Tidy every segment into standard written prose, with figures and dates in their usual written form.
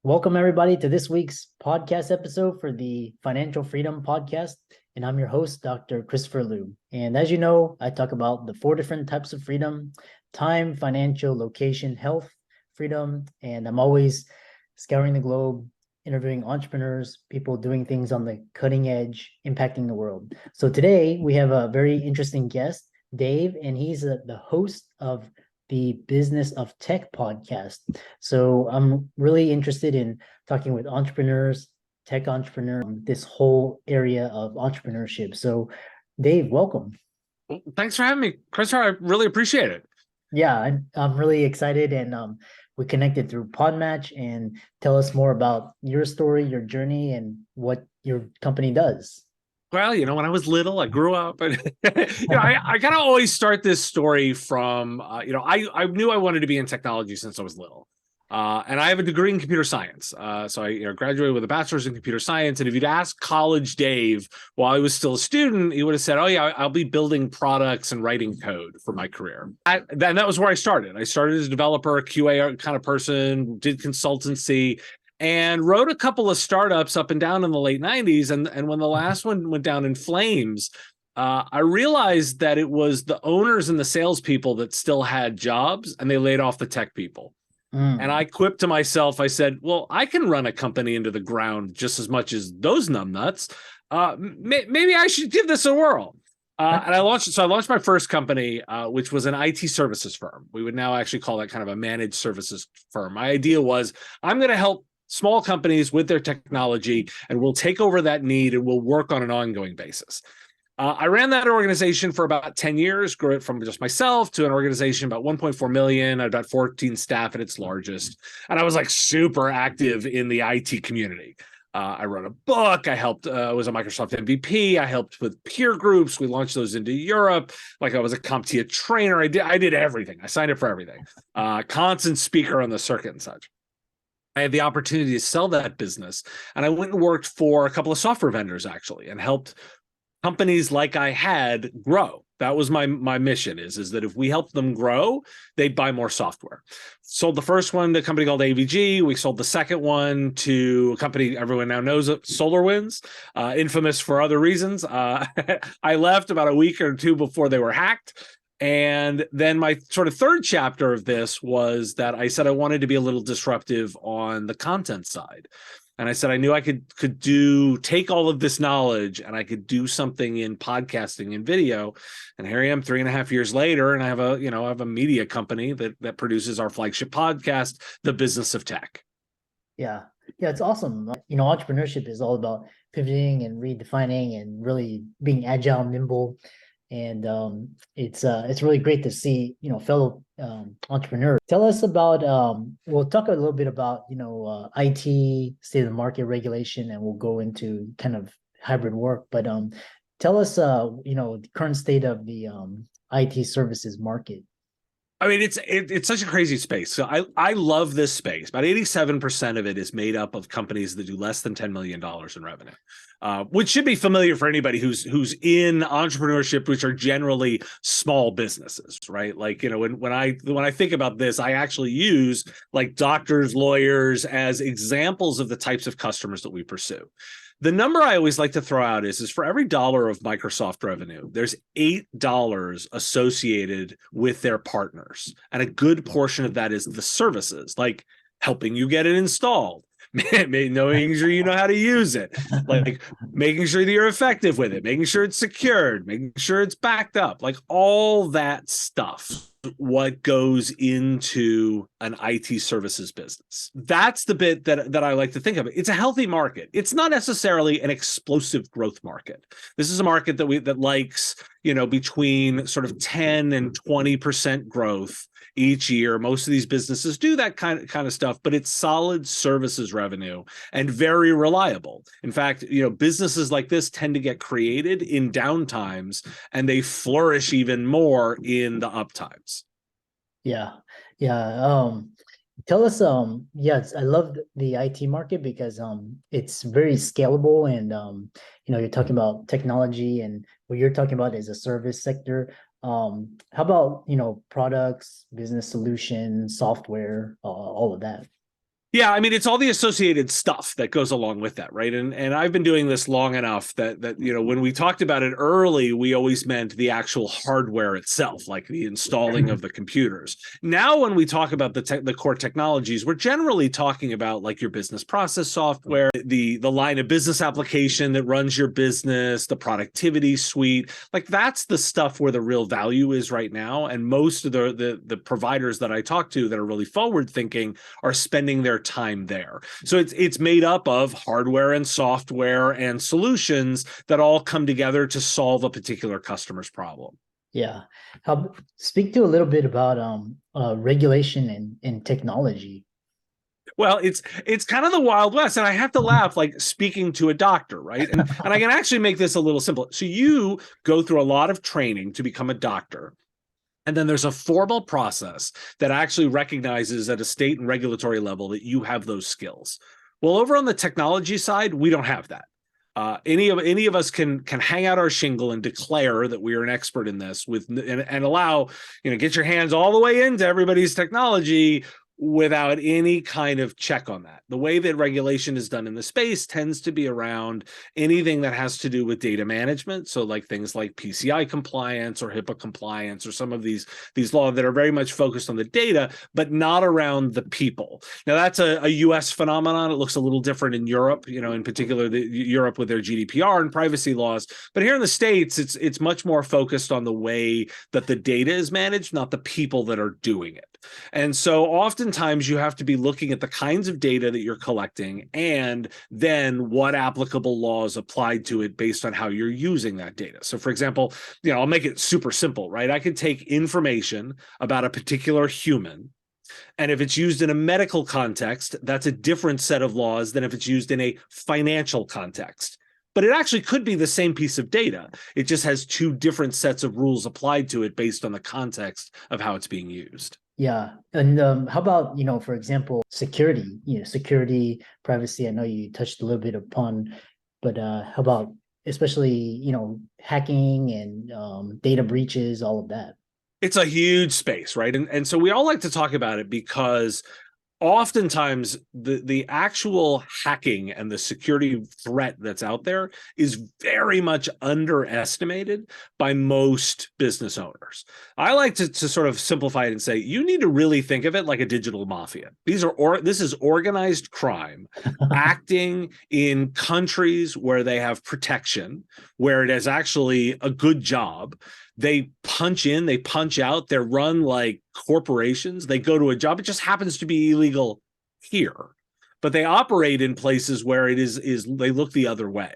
Welcome, everybody, to this week's podcast episode for the Financial Freedom Podcast. And I'm your host, Dr. Christopher Liu. And as you know, I talk about the four different types of freedom: time, financial, location, health, freedom. And I'm always scouring the globe, interviewing entrepreneurs, people doing things on the cutting edge, impacting the world. So today we have a very interesting guest, Dave, and he's the host of the Business of Tech podcast. So I'm really interested in talking with entrepreneurs, tech entrepreneurs, this whole area of entrepreneurship. So Dave, welcome. Well, thanks for having me, Christopher. I really appreciate it. Yeah, I'm really excited, and we connected through Podmatch. And tell us more about your story, your journey, and what your company does. Well, when I was little, I grew up, and I kind of always start this story from, I knew I wanted to be in technology since I was little. And I have a degree in computer science. So I graduated with a bachelor's in computer science. And if you'd asked college Dave while I was still a student, he would have said, oh, yeah, I'll be building products and writing code for my career. And that was where I started. I started as a developer, a QA kind of person, did consultancy, and wrote a couple of startups up and down in the late 90s. And when the last one went down in flames, I realized that it was the owners and the salespeople that still had jobs, and they laid off the tech people. And I quipped to myself, I said, well, I can run a company into the ground just as much as those numbnuts. Maybe I should give this a whirl. And I launched my first company, which was an IT services firm. We would now actually call that kind of a managed services firm. My idea was, I'm going to help small companies with their technology, and we'll take over that need and we'll work on an ongoing basis. I ran that organization for about 10 years, grew it from just myself to an organization about 1.4 million, about 14 staff at its largest. And I was like super active in the IT community. I wrote a book. I helped, was a Microsoft MVP. I helped with peer groups. We launched those into Europe. Like I was a CompTIA trainer. I did everything. I signed up for everything. Constant speaker on the circuit and such. I had the opportunity to sell that business. And I went and worked for a couple of software vendors, actually, and helped companies like I had grow. That was my mission is that if we helped them grow, they'd buy more software. Sold the first one to a company called AVG. We sold the second one to a company everyone now knows, SolarWinds, infamous for other reasons. I left about a week or two before they were hacked. And then my sort of third chapter of this was that I said I wanted to be a little disruptive on the content side. And I said I knew I could take all of this knowledge and I could do something in podcasting and video. And here I am 3.5 years later, and I have a media company that produces our flagship podcast, The Business of Tech. Yeah, it's awesome. Entrepreneurship is all about pivoting and redefining and really being agile, nimble. And it's really great to see fellow entrepreneurs. Tell us about we'll talk a little bit about IT, state of the market, regulation, and we'll go into kind of hybrid work. But tell us the current state of the IT services market. I mean, it's such a crazy space. So I love this space. About 87% of it is made up of companies that do less than $10 million in revenue, which should be familiar for anybody who's in entrepreneurship, which are generally small businesses, right? Like, when I think about this, I actually use like doctors, lawyers as examples of the types of customers that we pursue. The number I always like to throw out is for every dollar of Microsoft revenue, there's $8 associated with their partners. And a good portion of that is the services, like helping you get it installed, knowing sure you know how to use it, like making sure that you're effective with it, making sure it's secured, making sure it's backed up, like all that stuff. What goes into an IT services business. That's the bit that I like to think of. It's a healthy market. It's not necessarily an explosive growth market. This is a market that likes, between sort of 10 and 20% growth each year. Most of these businesses do that kind of stuff, but it's solid services revenue and very reliable. In fact, businesses like this tend to get created in downtimes, and they flourish even more in the uptimes. Yeah. Tell us, yes, I love the IT market because it's very scalable, and you're talking about technology, and what you're talking about is a service sector. How about products, business solutions, software, all of that? Yeah, I mean, it's all the associated stuff that goes along with that, right? And I've been doing this long enough that when we talked about it early, we always meant the actual hardware itself, like the installing of the computers. Now, when we talk about the core technologies, we're generally talking about like your business process software, the line of business application that runs your business, the productivity suite. Like that's the stuff where the real value is right now. And most of the providers that I talk to that are really forward thinking are spending their time there. So it's made up of hardware and software and solutions that all come together to solve a particular customer's problem. Yeah. Speak to a little bit about regulation and technology. Well, it's kind of the Wild West, and I have to laugh, like speaking to a doctor, right? And I can actually make this a little simpler. So you go through a lot of training to become a doctor. And then there's a formal process that actually recognizes at a state and regulatory level that you have those skills. Well, over on the technology side, we don't have that. Any of us can hang out our shingle and declare that we are an expert in this and allow, get your hands all the way into everybody's technology without any kind of check on that. The way that regulation is done in the space tends to be around anything that has to do with data management. So like things like PCI compliance or HIPAA compliance or some of these laws that are very much focused on the data, but not around the people. Now that's a US phenomenon. It looks a little different in Europe, in particular Europe with their GDPR and privacy laws. But here in the States, it's much more focused on the way that the data is managed, not the people that are doing it. And so oftentimes you have to be looking at the kinds of data that you're collecting and then what applicable laws applied to it based on how you're using that data. So for example, I'll make it super simple, right? I could take information about a particular human, and if it's used in a medical context, that's a different set of laws than if it's used in a financial context. But it actually could be the same piece of data. It just has two different sets of rules applied to it based on the context of how it's being used. Yeah. And how about, for example, security, security, privacy. I know you touched a little bit upon, but how about especially, hacking and data breaches, all of that? It's a huge space, right? And so we all like to talk about it because oftentimes the actual hacking and the security threat that's out there is very much underestimated by most business owners. I like to sort of simplify it and say you need to really think of it like a digital mafia. This is organized crime acting in countries where they have protection, where it is actually a good job. They punch in, they punch out, they're run like corporations. They go to a job. It just happens to be illegal here, but they operate in places where it is they look the other way.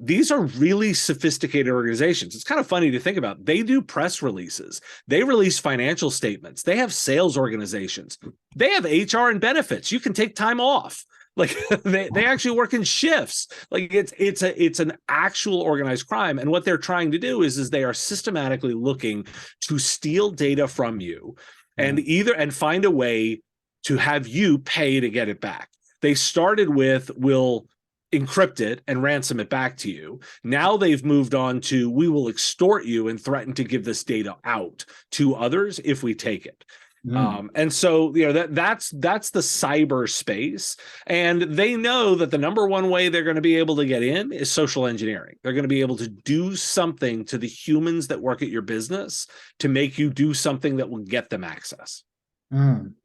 These are really sophisticated organizations. It's kind of funny to think about. They do press releases. They release financial statements. They have sales organizations. They have HR and benefits. You can take time off. Like they actually work in shifts. Like it's an actual organized crime. And what they're trying to do is they are systematically looking to steal data from you and find a way to have you pay to get it back. They started with we'll encrypt it and ransom it back to you. Now they've moved on to we will extort you and threaten to give this data out to others if we take it. And so that's the cyber space, and they know that the number one way they're going to be able to get in is social engineering. They're going to be able to do something to the humans that work at your business to make you do something that will get them access. And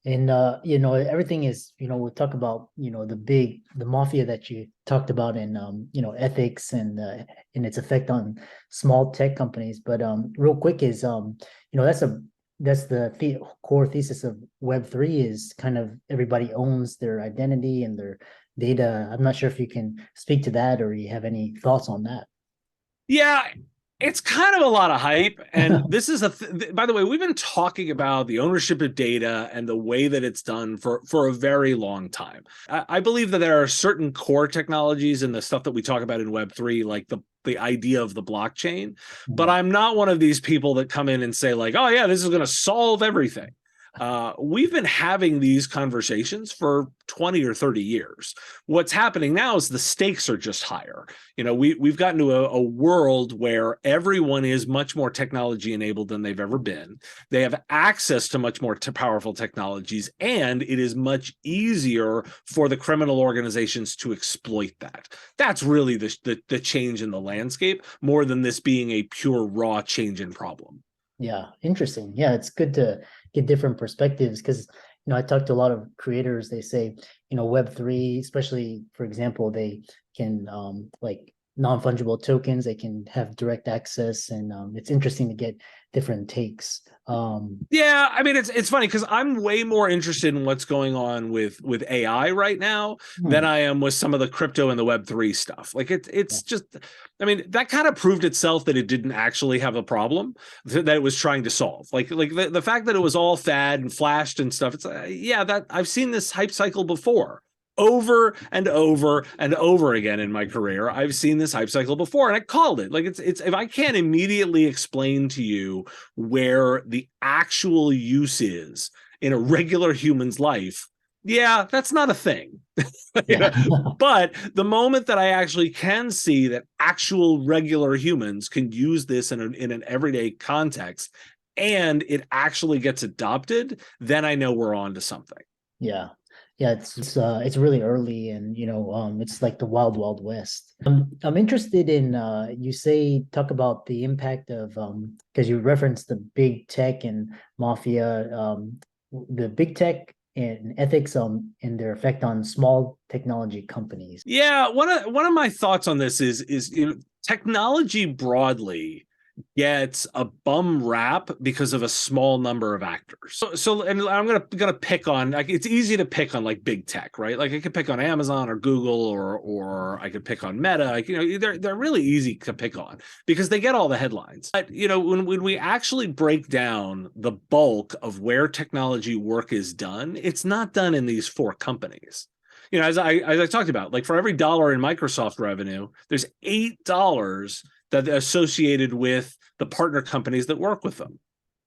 everything is, we'll talk about, the mafia that you talked about in, ethics and its effect on small tech companies. But real quick is, that's the core thesis of Web3 is kind of everybody owns their identity and their data. I'm not sure if you can speak to that or you have any thoughts on that. Yeah, it's kind of a lot of hype. And this is by the way, we've been talking about the ownership of data and the way that it's done for a very long time. I believe that there are certain core technologies and the stuff that we talk about in Web3, like the idea of the blockchain, but I'm not one of these people that come in and say like, oh yeah, this is going to solve everything. We've been having these conversations for 20 or 30 years. What's happening now is the stakes are just higher. We've gotten to a world where everyone is much more technology enabled than they've ever been. They have access to much more powerful technologies, and it is much easier for the criminal organizations to exploit that. That's really the change in the landscape, more than this being a pure raw change in problem. Yeah, interesting. Yeah, it's good to get different perspectives because I talk to a lot of creators. They say, Web3, especially for example, they can like non-fungible tokens, they can have direct access, and it's interesting to get different takes. Yeah, I mean it's funny because I'm way more interested in what's going on with AI right now than I am with some of the crypto and the Web3 stuff. Like it's just, I mean, that kind of proved itself that it didn't actually have a problem that it was trying to solve. Like the fact that it was all fad and flashed and stuff. It's yeah, that I've seen this hype cycle before. Over and over and over again in my career, I've seen this hype cycle before, and I called it. Like it's if I can't immediately explain to you where the actual use is in a regular human's life, yeah, that's not a thing. But the moment that I actually can see that actual regular humans can use this in an everyday context, and it actually gets adopted, then I know we're on to something. Yeah. Yeah, it's really early, and it's like the wild west. I'm interested in you talk about the impact of because you referenced the big tech and mafia, the big tech and ethics and their effect on small technology companies. Yeah, one of my thoughts on this is technology broadly gets a bum rap because of a small number of actors. So and I'm gonna pick on, like, it's easy to pick on like big tech, right? Like I could pick on Amazon or Google or I could pick on Meta. Like, they're really easy to pick on because they get all the headlines. But when we actually break down the bulk of where technology work is done, it's not done in these four companies. As I talked about, like for every dollar in Microsoft revenue, there's $8 that are associated with the partner companies that work with them.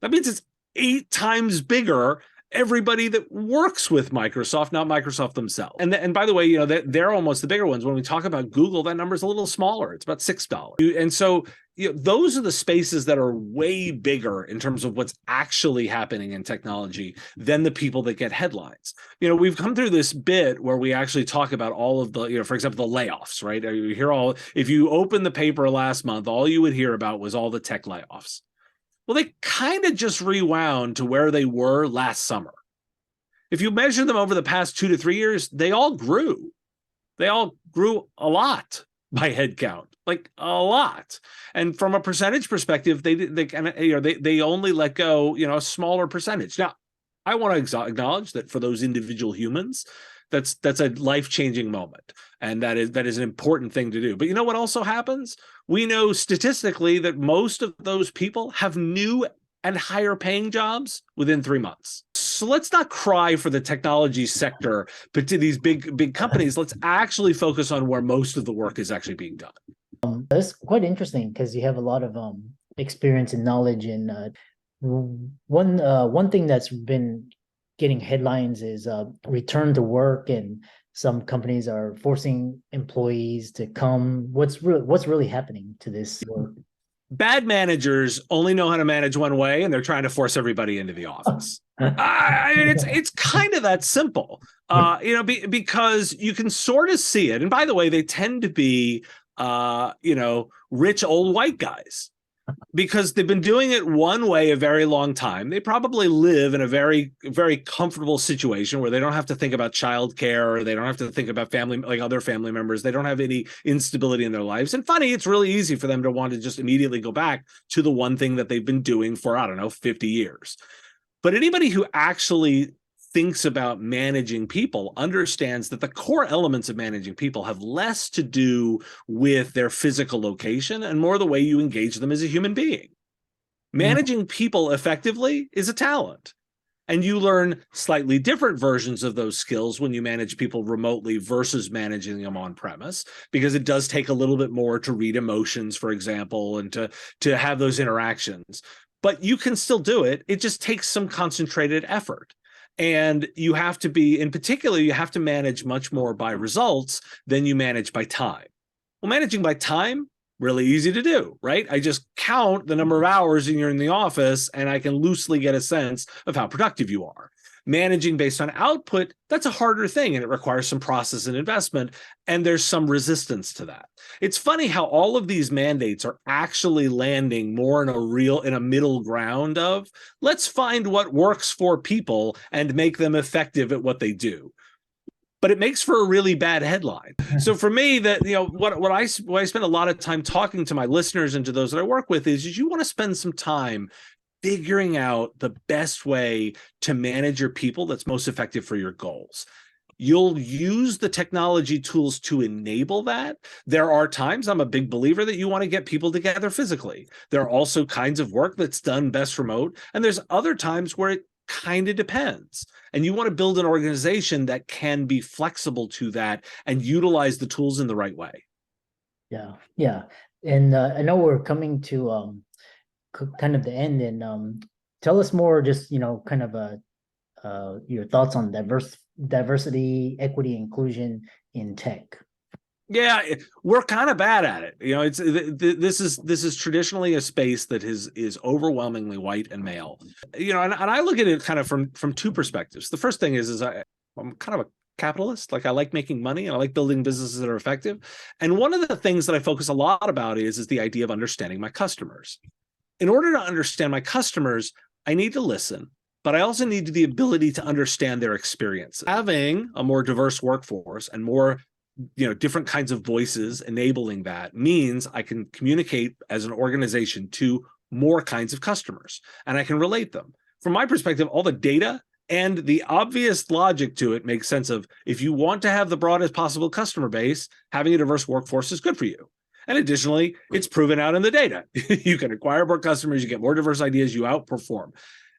That means it's 8 times bigger everybody that works with Microsoft, not Microsoft themselves. And by the way, they're almost the bigger ones. When we talk about Google, that number is a little smaller. It's about $6. And so those are the spaces that are way bigger in terms of what's actually happening in technology than the people that get headlines. We've come through this bit where we actually talk about all of the, for example, the layoffs, right? You hear if you open the paper last month, all you would hear about was all the tech layoffs. Well, they kind of just rewound to where they were last summer. If you measure them over the past 2 to 3 years, they all grew. They all grew a lot by head count, like a lot. And from a percentage perspective, they only let go, a smaller percentage. Now, I want to acknowledge that for those individual humans, that's a life-changing moment, and that is an important thing to do. But you know what also happens? We know statistically that most of those people have new and higher paying jobs within 3 months. So let's not cry for the technology sector, but to these big companies. Let's actually focus on where most of the work is actually being done. That's quite interesting because you have a lot of experience and knowledge in one thing that's been getting headlines is return to work, and some companies are forcing employees to come. What's really happening to this work? Bad managers only know how to manage one way, and they're trying to force everybody into the office. I mean, it's kind of that simple, because you can sort of see it. And by the way, they tend to be, rich old white guys, because they've been doing it one way a very long time. They probably live in a very, very comfortable situation where they don't have to think about childcare, or they don't have to think about family, like other family members. They don't have any instability in their lives. And funny, it's really easy for them to want to just immediately go back to the one thing that they've been doing for, 50 years. But anybody who actually thinks about managing people understands that the core elements of managing people have less to do with their physical location and more the way you engage them as a human being. Managing people effectively is a talent, and you learn slightly different versions of those skills when you manage people remotely versus managing them on premise, because it does take a little bit more to read emotions, for example, and to have those interactions. but you can still do it. It just takes some concentrated effort. And you have to be, in particular, you have to manage much more by results than you manage by time. Well, managing by time, really easy to do, right? I just count the number of hours you're in the office and I can loosely get a sense of how productive you are. Managing based on output, that's a harder thing and it requires some process and investment, and there's some resistance to that. It's funny how all of these mandates are actually landing more in a middle ground of let's find what works for people and make them effective at what they do. But it makes for a really bad headline. So for me, that what I spend a lot of time talking to my listeners and to those that I work with is you want to spend some time figuring out the best way to manage your people that's most effective for your goals. You'll use the technology tools to enable that. There are times, I'm a big believer, that you want to get people together physically. There are also kinds of work that's done best remote. And there's other times where it kind of depends. And you want to build an organization that can be flexible to that and utilize the tools in the right way. Yeah, yeah. And I know we're coming to kind of the end, and tell us more, just kind of your thoughts on diversity, equity, inclusion in tech. Yeah, we're kind of bad at it. It's this is traditionally a space that is overwhelmingly white and male. And I look at it kind of from two perspectives. The first thing is I'm kind of a capitalist. Like, I like making money and I like building businesses that are effective. And one of the things that I focus a lot about is the idea of understanding my customers. In order to understand my customers, I need to listen, but I also need the ability to understand their experiences. Having a more diverse workforce and more different kinds of voices enabling that means I can communicate as an organization to more kinds of customers and I can relate them. From my perspective, all the data and the obvious logic to it makes sense of, if you want to have the broadest possible customer base, having a diverse workforce is good for you. And additionally, it's proven out in the data. You can acquire more customers, you get more diverse ideas, you outperform.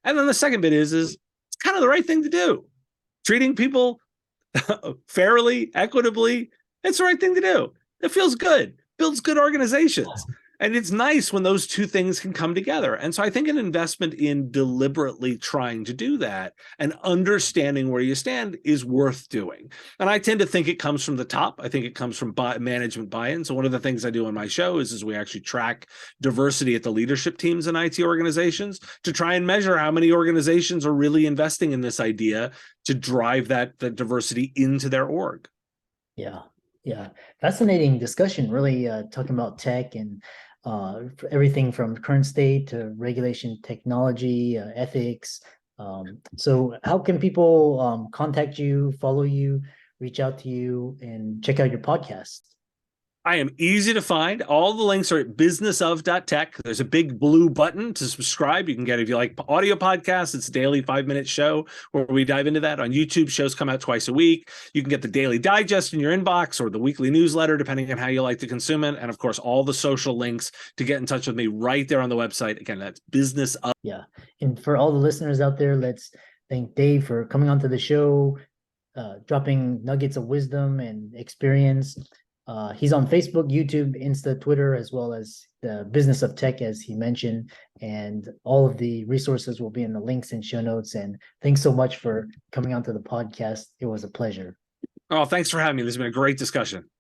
And then the second bit is it's kind of the right thing to do. Treating people fairly, equitably, it's the right thing to do. It feels good, builds good organizations. And it's nice when those two things can come together. And so I think an investment in deliberately trying to do that and understanding where you stand is worth doing. And I tend to think it comes from the top. I think it comes from management buy-in. So one of the things I do on my show is we actually track diversity at the leadership teams in IT organizations to try and measure how many organizations are really investing in this idea to drive that diversity into their org. Yeah. Yeah. Fascinating discussion, really talking about tech and everything from current state to regulation, technology, ethics. So how can people contact you, follow you, reach out to you, and check out your podcast? I am easy to find. All the links are at businessof.tech. There's a big blue button to subscribe. You can get, if you like audio podcasts, it's a daily 5-minute show where we dive into that. On YouTube, shows come out twice a week. You can get the daily digest in your inbox or the weekly newsletter, depending on how you like to consume it. And of course, all the social links to get in touch with me right there on the website. Again, that's Business Of. Yeah. And for all the listeners out there, let's thank Dave for coming onto the show, dropping nuggets of wisdom and experience. He's on Facebook, YouTube, Insta, Twitter, as well as the Business of Tech, as he mentioned. And all of the resources will be in the links and show notes. And thanks so much for coming onto the podcast. It was a pleasure. Oh, thanks for having me. This has been a great discussion.